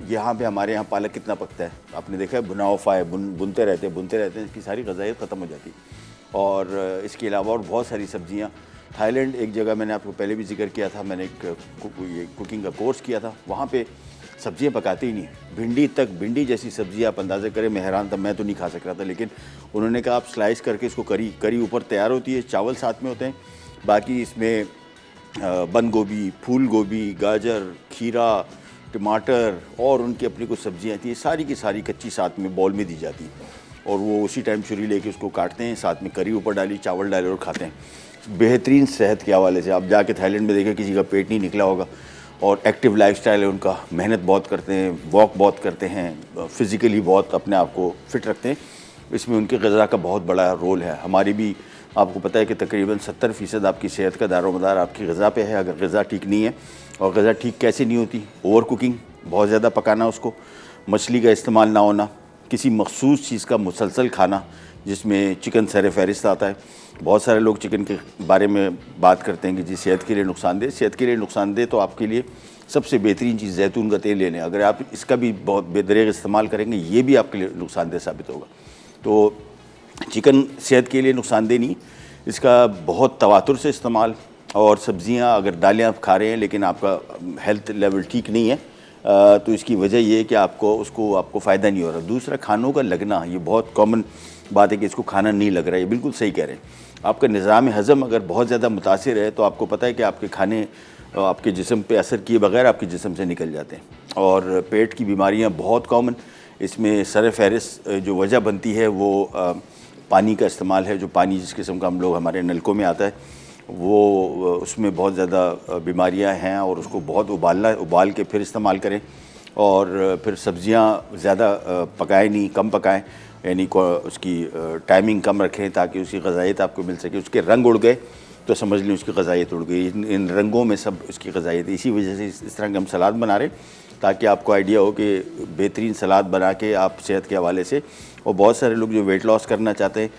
यहाँ पे हमारे यहाँ पालक कितना पकता है आपने देखा है, भुना हुआ है, बुनते रहते हैं, इसकी सारी ग़ज़ाइयत ख़त्म हो जाती है। और इसके अलावा और बहुत सारी सब्जियां। थाईलैंड एक जगह मैंने आपको पहले भी जिक्र किया था, मैंने एक ये कुकिंग का कोर्स किया था, वहाँ पे सब्जियां पकाते ही नहीं। भिंडी जैसी सब्जी आप अंदाज़ा करें, मैं हैरान था, मैं तो नहीं खा सक रहा था, लेकिन उन्होंने कहा आप स्लाइस करके इसको करी ऊपर तैयार होती है, चावल साथ में होते हैं, बाकी इसमें बंद गोभी, फूल गोभी, गाजर, खीरा, टमाटर और उनकी अपनी कुछ सब्जियां थी, सारी की सारी कच्ची साथ में बॉल में दी जाती है और वो उसी टाइम छुरी लेके उसको काटते हैं, साथ में करी ऊपर डाली, चावल डाले और खाते हैं। बेहतरीन सेहत के हवाले से आप जाके थाईलैंड में देखें, किसी का पेट नहीं निकला होगा। और एक्टिव लाइफस्टाइल है उनका, मेहनत बहुत करते हैं, वॉक बहुत करते हैं, फिज़िकली बहुत अपने आप को फिट रखते हैं। इसमें उनकी ग़िज़ा का बहुत बड़ा रोल है। हमारी भी आपको पता है कि तकरीबन 70% आपकी सेहत का दारोमदार आपकी ग़िज़ा पे है। अगर ग़िज़ा ठीक नहीं है, और ग़िज़ा ठीक कैसे नहीं होती, ओवर कुकिंग, बहुत ज़्यादा पकाना उसको, मछली का इस्तेमाल ना होना, किसी मखसूस चीज़ का मुसलसल खाना जिसमें चिकन सर फहरिस्त आता है। बहुत सारे लोग चिकन के बारे में बात करते हैं कि जी सेहत के लिए नुकसानदेह। सेहत के लिए नुकसानदेह तो आपके लिए सबसे बेहतरीन चीज़ जैतून का तेल लेने, अगर आप इसका भी बहुत बेदरेग इस्तेमाल करेंगे, ये भी आपके लिए नुकसानदेह साबित होगा। तो चिकन सेहत के लिए नुकसानदेह नहीं, इसका बहुत तवातुर से इस्तेमाल। और सब्ज़ियाँ, अगर दालें आप खा रहे हैं लेकिन आपका हेल्थ लेवल ठीक नहीं है, तो इसकी वजह ये है कि आपको फ़ायदा नहीं हो रहा। दूसरा, खानों का लगना, ये बहुत कॉमन बात है कि इसको खाना नहीं लग रहा है, ये बिल्कुल सही कह रहे हैं। आपका निज़ाम हज़म अगर बहुत ज़्यादा मुतासिर है तो आपको पता है कि आपके खाने आपके जिस्म पे असर किए बगैर आपके जिस्म से निकल जाते हैं। और पेट की बीमारियां बहुत कॉमन, इसमें सर फहरिस्त जो वजह बनती है वो पानी का इस्तेमाल है। जो पानी जिस किस्म का हम लोग हमारे नलकों में आता है, वो उसमें बहुत ज़्यादा बीमारियां हैं और उसको बहुत उबाल के फिर इस्तेमाल करें। और फिर सब्ज़ियाँ ज़्यादा पकाएं नहीं, कम पकाएं, यानी उसकी टाइमिंग कम रखें ताकि उसकी ग़िज़ाइयत आपको मिल सके। उसके रंग उड़ गए तो समझ लें उसकी ग़िज़ाइयत उड़ गई। इन रंगों में सब उसकी ग़िज़ाइयत, इसी वजह से इस तरह के हम सलाद बना रहे हैं ताकि आपको आइडिया हो कि बेहतरीन सलाद बना के आप सेहत के हवाले से। और बहुत सारे लोग जो वेट लॉस करना चाहते हैं,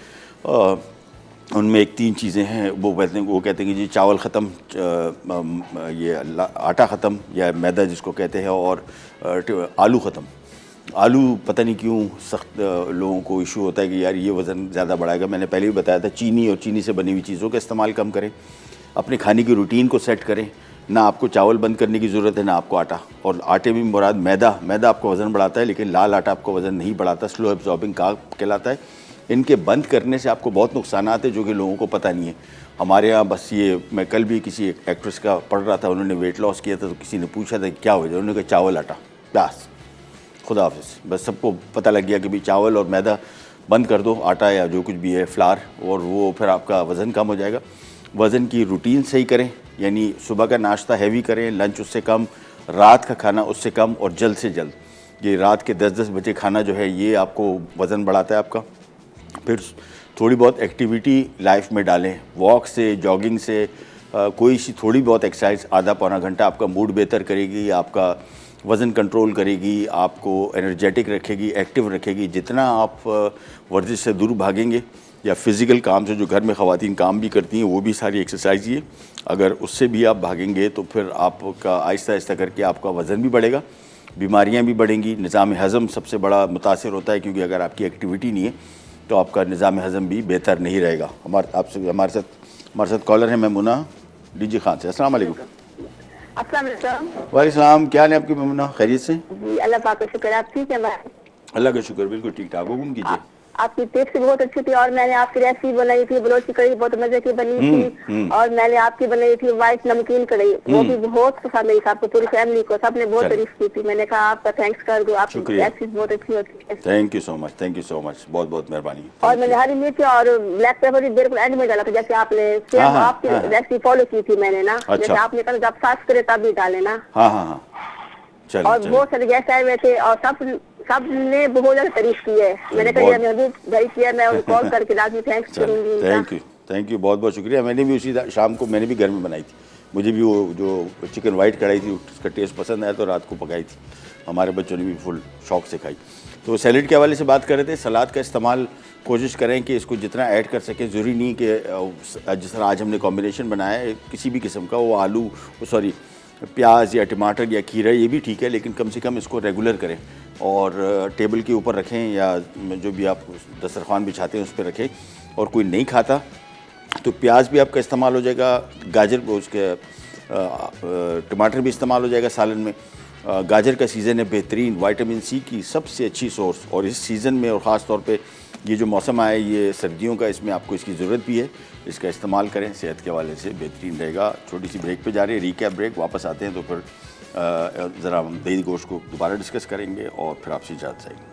उनमें एक 3 चीज़ें हैं, वो कहते हैं कि जी चावल ख़त्म, ये आटा ख़त्म या मैदा जिसको कहते हैं, और आलू ख़त्म। आलू पता नहीं क्यों सख्त लोगों को इशू होता है कि यार ये वज़न ज़्यादा बढ़ाएगा। मैंने पहले भी बताया था, चीनी और चीनी से बनी हुई चीज़ों का इस्तेमाल कम करें, अपने खाने की रूटीन को सेट करें। ना आपको चावल बंद करने की ज़रूरत है, ना आपको आटा। और आटे में मुराद मैदा आपको वज़न बढ़ाता है, लेकिन लाल आटा आपको वज़न नहीं बढ़ाता, स्लो एब्जॉर्बिंग कार्ब कहलाता है। इनके बंद करने से आपको बहुत नुकसान आते हैं जो कि लोगों को पता नहीं है। हमारे यहाँ बस ये, मैं कल भी किसी एक्ट्रेस का पढ़ रहा था, उन्होंने वेट लॉस किया था, तो किसी ने पूछा था क्या वजह, उन्होंने कहा चावल आटा, बस खुदा हाफिज़। बस सबको पता लग गया कि भाई चावल और मैदा बंद कर दो, आटा या जो कुछ भी है फ्लार, और वो फिर आपका वज़न कम हो जाएगा। वज़न की रूटीन सही करें, यानी सुबह का नाश्ता हैवी करें, लंच उससे कम, रात का खाना उससे कम, और जल्द से जल्द ये रात के 10-10 बजे खाना जो है ये आपको वज़न बढ़ाता है आपका। फिर थोड़ी बहुत एक्टिविटी लाइफ में डालें, वॉक से, जॉगिंग से, कोई सी थोड़ी बहुत एक्सरसाइज आधा पौना घंटा आपका मूड बेहतर करेगी, आपका वज़न कंट्रोल करेगी, आपको एनर्जेटिक रखेगी, एक्टिव रखेगी। जितना आप वर्जिश से दूर भागेंगे या फिज़िकल काम से, जो घर में ख़वातीन काम भी करती हैं, वो भी सारी एक्सरसाइज ही है, अगर उससे भी आप भागेंगे तो फिर आपका आहिस्ता आहिस्ता करके आपका वज़न भी बढ़ेगा, बीमारियां भी बढ़ेंगी। निज़ाम हज़म सबसे बड़ा मुतासिर होता है, क्योंकि अगर आपकी एक्टिविटी नहीं है तो आपका निज़ाम हज़म भी बेहतर नहीं रहेगा। हमारे साथ कॉलर हैं मैमुना डीजे खान से। अस्सलाम वालेकुम। वालेकुम सलाम। क्या हाल है आपकी मैमुना, खैरियत से? जी अल्लाह पाक का शुक्र। आप ठीक है? अल्लाह का शुक्र, बिल्कुल ठीक ठाक। हुक्म कीजिए। आपकी टेस्ट बहुत अच्छी थी, और मैंने आपकी रेसिपी बनाई थी, बलोच की कढ़ी बहुत मजे की बनी थी, और मैंने आपकी बनाई थी वाइट नमकीन कढ़ी, वो भी बहुत पसंद आई सबको, पूरी फैमिली को, सबने बहुत तारीफ की थी। मैंने कहा आपका थैंक्स कर दूं, आपकी रेसिपी बहुत अच्छी होती है। Thank you so much, thank you so much, बहुत बहुत मेहरबानी। और मैंने हरी मिर्च और ब्लैक पेपर भी बिल्कुल एंड में डाला था, जैसे आपने आपकी रेसिपी फॉलो की थी मैंने ना, जैसे आपने कहा जब साफ करे तब भी डाले ना। हाँ। और बहुत सारे गेस्ट आए हुए थे और सबने बहुत ज्यादा तारीफ की है। मैंने कहा मैं भी भाई किया, मैं उनको कॉल करके लाजमी थैंक्स करूंगी। थैंक यू बहुत बहुत शुक्रिया। मैंने भी उसी शाम को मैंने भी घर में बनाई थी, मुझे भी वो जो चिकन वाइट कढ़ाई थी उसका टेस्ट पसंद आया तो रात को पकाई थी, हमारे बच्चों ने भी फुल शौक से खाई। तो सैलेड के हवाले से बात कर रहे थे। सलाद का इस्तेमाल कोशिश करें कि इसको जितना ऐड कर सकें, ज़रूरी नहीं कि जिस तरह आज हमने कॉम्बिनेशन बनाया है किसी भी किस्म का, वो आलू प्याज या टमाटर या खीरा, ये भी ठीक है, लेकिन कम से कम इसको रेगुलर करें और टेबल के ऊपर रखें या जो भी आप दस्तरखान बिछाते हैं उस पर रखें। और कोई नहीं खाता तो प्याज भी आपका इस्तेमाल हो जाएगा, गाजर उसके टमाटर भी इस्तेमाल हो जाएगा सालन में। गाजर का सीज़न है बेहतरीन, विटामिन सी की सबसे अच्छी सोर्स, और इस सीज़न में और ख़ास तौर पे ये जो मौसम आया ये सर्दियों का, इसमें आपको इसकी ज़रूरत भी है। इसका इस्तेमाल करें, सेहत के हवाले से बेहतरीन रहेगा। छोटी सी ब्रेक पे जा रही है, रिकैप ब्रेक, वापस आते हैं तो फिर ज़रा हम दही गोश्त को दोबारा डिस्कस करेंगे और फिर आपसे इजाज़त चाहिए।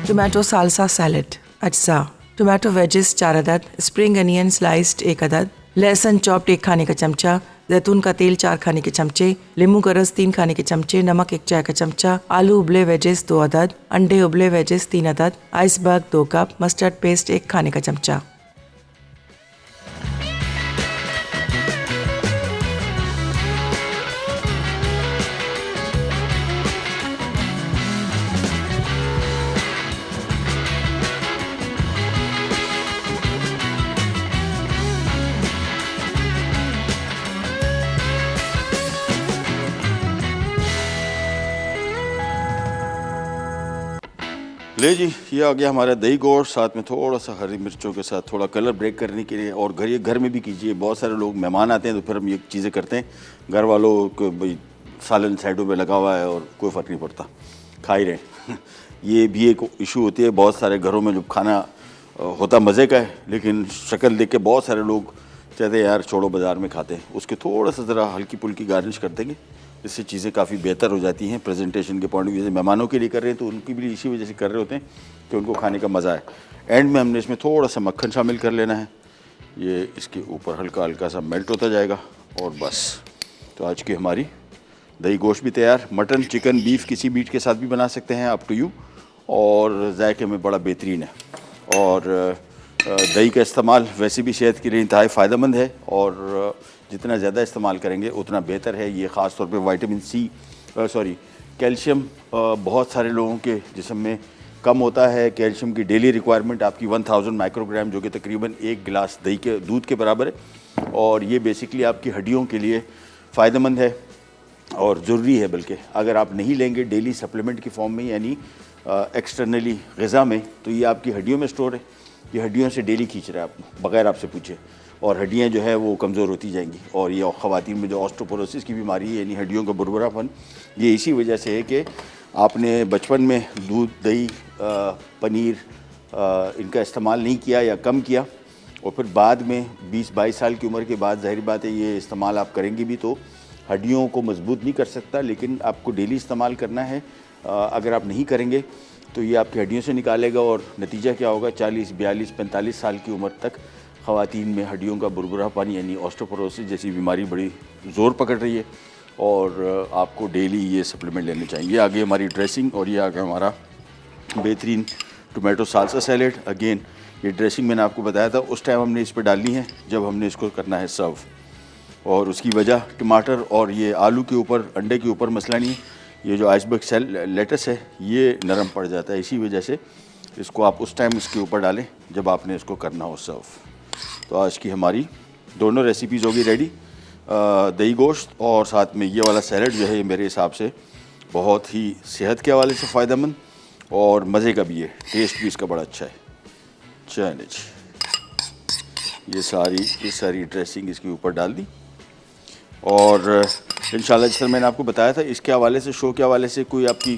टोमेटो सालसा सैलेड अज्जा, टोमेटो वेजेस 4 अदद, स्प्रिंग अनियन स्लाइस्ड 1 अदद, लहसुन चॉप्ड 1 खाने का चमचा, जैतून का तेल 4 खाने के चमचे, नींबू का रस 3 खाने के चमचे, नमक 1 चाय का चमचा, आलू उबले वेजेस 2 अदद, अंडे उबले वेजेस 3 अदद, आइसबर्ग 2 कप, मस्टर्ड पेस्ट 1 खाने का चमचा। ले जी, ये आ गया हमारा दही गोश्त, साथ में थोड़ा सा हरी मिर्चों के साथ थोड़ा कलर ब्रेक करने के लिए। और घर में भी कीजिए, बहुत सारे लोग मेहमान आते हैं तो फिर हम ये चीज़ें करते हैं। घर वालों को भाई सालन साइडों पे लगा हुआ है और कोई फ़र्क नहीं पड़ता, खा ही रहे ये भी एक इशू होती है बहुत सारे घरों में, जब खाना होता मज़े का है लेकिन शक्ल देख के बहुत सारे लोग कहते हैं यार छोड़ो बाज़ार में खाते हैं। उसके थोड़ा सा ज़रा हल्की फुल्की गार्निश कर देंगे, इससे चीज़ें काफ़ी बेहतर हो जाती हैं प्रेजेंटेशन के पॉइंट ऑफ व्यू से। मेहमानों के लिए कर रहे हैं तो उनकी भी इसी वजह से कर रहे होते हैं कि उनको खाने का मज़ा है। एंड में हमने इसमें थोड़ा सा मक्खन शामिल कर लेना है, ये इसके ऊपर हल्का हल्का सा मेल्ट होता जाएगा और बस। तो आज की हमारी दही गोश्त भी तैयार। मटन, चिकन, बीफ किसी मीट के साथ भी बना सकते हैं, अप टू यू, और जायके में बड़ा बेहतरीन है। और दही का इस्तेमाल वैसे भी सेहत के लिए इंतहाई फ़ायदेमंद है और जितना ज़्यादा इस्तेमाल करेंगे उतना बेहतर है। ये ख़ास तौर पे विटामिन सी कैल्शियम बहुत सारे लोगों के जिस्म में कम होता है। कैल्शियम की डेली रिक्वायरमेंट आपकी 1000 माइक्रोग्राम, जो कि तकरीबन 1 गिलास दही के दूध के बराबर है। और ये बेसिकली आपकी हड्डियों के लिए फ़ायदेमंद है और ज़रूरी है। बल्कि अगर आप नहीं लेंगे डेली सप्लीमेंट की फॉर्म में यानी एक्सटर्नली ग़िज़ा में, तो ये आपकी हड्डियों में स्टोर है। ये हड्डियों से डेली खींच रहा है आप बग़ैर आपसे पूछे, और हड्डियाँ जो है वो कमज़ोर होती जाएंगी। और ये ख़वातीन में जो ऑस्टियोपोरोसिस की बीमारी है यानी हड्डियों का बुरबुरापन, ये इसी वजह से है कि आपने बचपन में दूध, दही, पनीर इनका इस्तेमाल नहीं किया या कम किया, और फिर बाद में 20-22 साल की उम्र के बाद ज़ाहिर बात है ये इस्तेमाल आप करेंगे भी तो हड्डियों को मजबूत नहीं कर सकता, लेकिन आपको डेली इस्तेमाल करना है। अगर आप नहीं करेंगे तो ये आपकी हड्डियों से निकालेगा और नतीजा क्या होगा, 40, 42, 45 साल की उम्र तक ख़वातीन में हड्डियों का बुरबुरापन यानी ऑस्टियोपोरोसिस जैसी बीमारी बड़ी ज़ोर पकड़ रही है और आपको डेली ये सप्लीमेंट लेने चाहिए। आगे हमारी ड्रेसिंग, और ये आ गया हमारा बेहतरीन टोमेटो सालसा सैलेड। अगेन ये ड्रेसिंग मैंने आपको बताया था उस टाइम हमने इस पर डालनी है जब हमने इसको करना है सर्व, और उसकी वजह टमाटर और ये आलू के ऊपर, अंडे के ऊपर मसला नहीं, ये जो आइसबर्ग लेटस है ये नरम पड़ जाता है, इसी वजह से इसको आप उस टाइम इसके ऊपर डालें जब आपने इसको करना हो सर्व। तो आज की हमारी दोनों रेसिपीज़ होगी रेडी, दही गोश्त और साथ में ये वाला सैलड जो है ये मेरे हिसाब से बहुत ही सेहत के हवाले से फ़ायदेमंद और मज़े का भी है, टेस्ट भी इसका बड़ा अच्छा है। चलिए जी, ये सारी ड्रेसिंग इसके ऊपर डाल दी और इंशाल्लाह जिस तरह मैंने आपको बताया था इसके हवाले से, शो के हवाले से कोई आपकी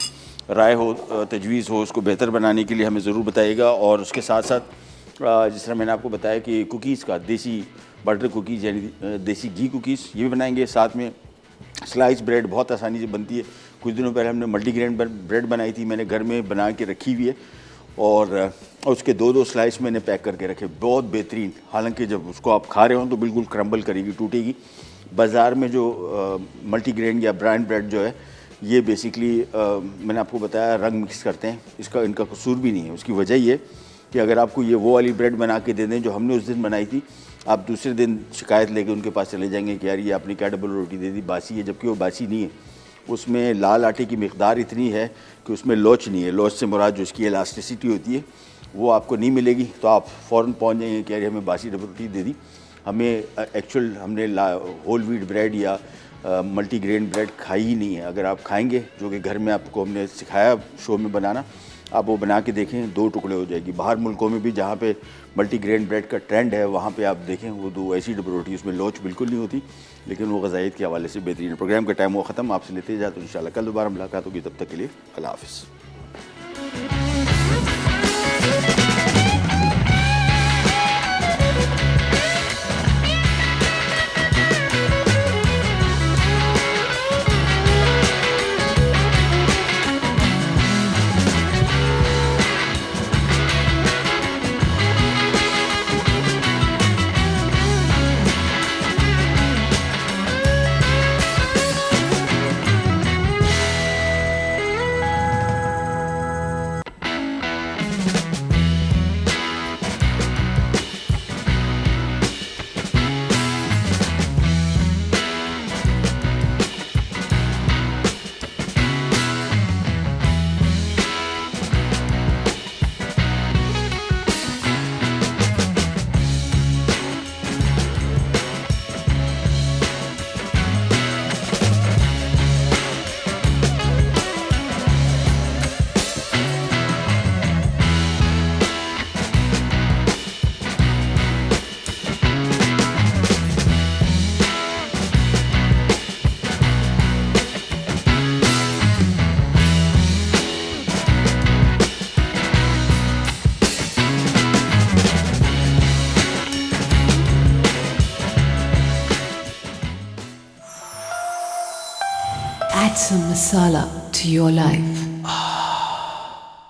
राय हो, तजवीज़ हो, उसको बेहतर बनाने के लिए हमें ज़रूर बताइएगा। और उसके साथ साथ जिस तरह मैंने आपको बताया कि कुकीज़ का, देसी बटर कुकीज़ यानी देसी घी कुकीज़ ये भी बनाएंगे। साथ में स्लाइस ब्रेड बहुत आसानी से बनती है। कुछ दिनों पहले हमने मल्टीग्रेन ब्रेड बनाई थी, मैंने घर में बना के रखी हुई है और उसके 2-2 स्लाइस मैंने पैक करके रखे, बहुत बेहतरीन। हालांकि जब उसको आप खा रहे हो तो बिल्कुल क्रम्बल करेगी, टूटेगी। बाज़ार में जो मल्टीग्रेन या ब्रांड ब्रेड जो है ये बेसिकली मैंने आपको बताया रंग मिक्स करते हैं, इनका कसूर भी नहीं है। उसकी वजह ये कि अगर आपको ये वो वाली ब्रेड बना के दे दें जो हमने उस दिन बनाई थी, आप दूसरे दिन शिकायत लेके उनके पास चले जाएंगे कि यार ये आपने क्या डबल रोटी दे दी, बासी है, जबकि वो बासी नहीं है। उसमें लाल आटे की मिकदार इतनी है कि उसमें लोच नहीं है। लोच से मुराद जो इसकी इलास्टिसिटी होती है वो आपको नहीं मिलेगी, तो आप फ़ौरन पहुंच जाएंगे कि यार हमें बासी डबल रोटी दे दी। हमें हमने होल व्हीट ब्रेड या मल्टीग्रेन ब्रेड खाई ही नहीं है। अगर आप खाएंगे, जो कि घर में आपको हमने सिखाया शो में बनाना, आप वो बना के देखें, 2 टुकड़े हो जाएगी। बाहर मुल्कों में भी जहाँ पे मल्टीग्रेन ब्रेड का ट्रेंड है, वहाँ पे आप देखें वो 2 ऐसी डबल रोटी, उसमें लोच बिल्कुल नहीं होती, लेकिन वो ग़िज़ाइयत के हवाले से बेहतरीन है। प्रोग्राम का टाइम वो ख़त्म, आपसे लेते जाए तो इंशाल्लाह कल दोबारा मुलाकात होगी। तब तक के लिए अल्लाह हाफ़िज़। Add some masala to your life.